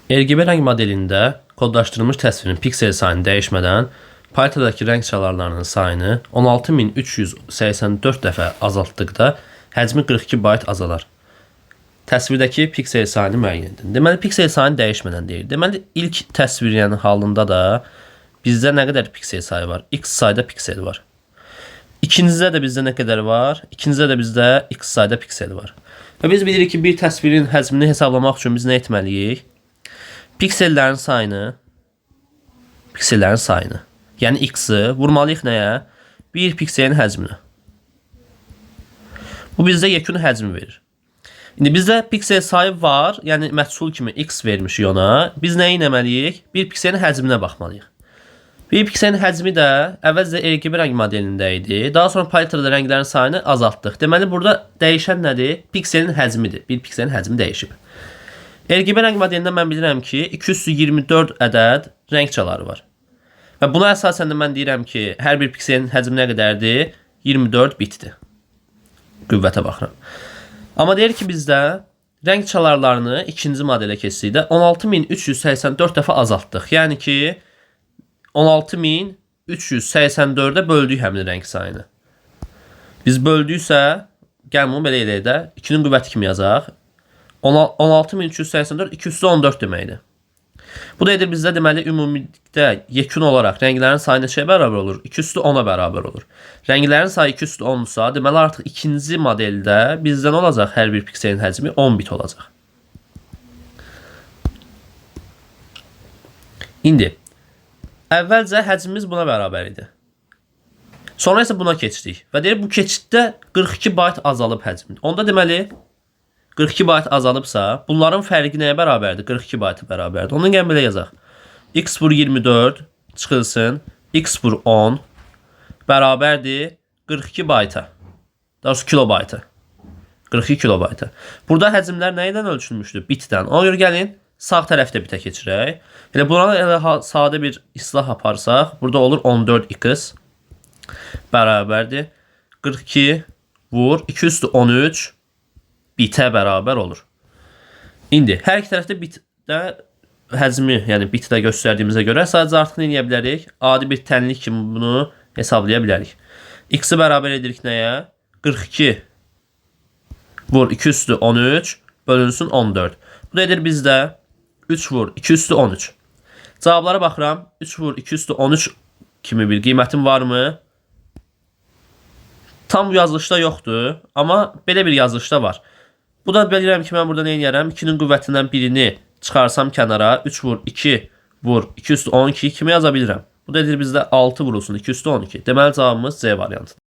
RGB rəng modelində kodlaşdırılmış təsvirin piksel sayını dəyişmədən paletadakı rəng çalarlarının sayını 16384 dəfə azaltdıqda həcmi 42 bayt azalar. Təsvirdəki piksel sayını müəyyən edin. Deməli, piksel sayını dəyişmədən deyir. Deməli, ilk təsvirin halında da bizdə nə qədər piksel sayı var? X sayda piksel var. İkincizdə də bizdə nə qədər var? İkincizdə də bizdə X sayda piksel var. Və biz bilirik ki, bir təsvirin həcmini hesablamaq üçün biz nə etməliyik? Piksellərin sayını, yəni X-i vurmalıyıq nəyə? Bir pikselin həcminə. Bu bizdə yekun həcmi verir. İndi bizdə piksel sayı var, yəni məhsul kimi X vermişik ona. Biz nəyi etməliyik? Bir pikselin həcminə baxmalıyıq. Bir pikselin həcmi də əvvəlcə RGB rəng modelində idi. Daha sonra paletada rənglərin sayını azaltdıq. Deməli, burada dəyişən nədir? Pikselin həcmidir. Bir pikselin həcmi dəyişib. RGB rəng modelində mən bilirəm ki, 224 ədəd rəng çaları var. Və buna əsasən də mən deyirəm ki, hər bir pikselin həcmi nə qədərdir? 24 bitdir. Qüvvətə baxıram. Amma deyir ki, bizdə rəng çalarlarını ikinci modelə keçdikdə 16384 dəfə azaltdıq. Yəni ki, 16384-ə böldük həmin rəng sayını. Biz böldüksə, gəlin bunu belə eləyək də, 2-nin qüvvəti kimi yazaq. 16384 214 deməkdir. Bu da edir bizdə deməli ümumilikdə yekun olaraq rənglərin sayı neçəyə bərabər olur? 2/10-a bərabər olur. Rənglərin sayı 2/10-sa, deməli artıq ikinci modeldə bizdə nə olacaq? Hər bir pikselin həcmi 10 bit olacaq. İndi əvvəlcə həcmimiz buna bərabər idi. Sonra isə buna keçdik və deyir bu keçiddə 42 bayt azalıb həcmi. Onda deməli 42 bayt azalıbsa, bunların fərqi nəyə bərabərdir? 42 bayta bərabərdir. Onun gəlin belə yazaq. X vur 24 çıxılsın. X vur 10 bərabərdir 42 bayta. Daha doğrusu kilobayta. 42 kilobayta. Burada həcmlər nəyindən ölçülmüşdür? Bitdən. Ona görə gəlin sağ tərəfdə bitə keçirək. Elə buna elə sadə bir islah aparsaq, burada olur 14x bərabərdir 42 vur 2/13 bitə bərabər olur. İndi hər iki tərəfdə bitdə həcmi, yəni bitdə göstərdiyimizə görə sadəcə artıq nə edə bilərik? Adi bir tənlik kimi bunu hesablaya bilərik. X-i bərabər edirik nəyə? 42 vur 2/13 bölünsün 14. Bu da edir bizdə 3 vur 2/13. Cavablara baxıram. 3 vur 2/13 kimi bir qiymətim varmı? Tam yazılışda yoxdur, amma belə bir yazılışda var. Bu da bilirəm ki, mən burada nə edərəm? 2-nin qüvvətindən birini çıxarsam kənara, 3 vur 2 vur 2/12 kimi yaza bilirəm. Bu da edir bizdə 6 vurulsun 2/12. Deməli cavabımız C variantıdır.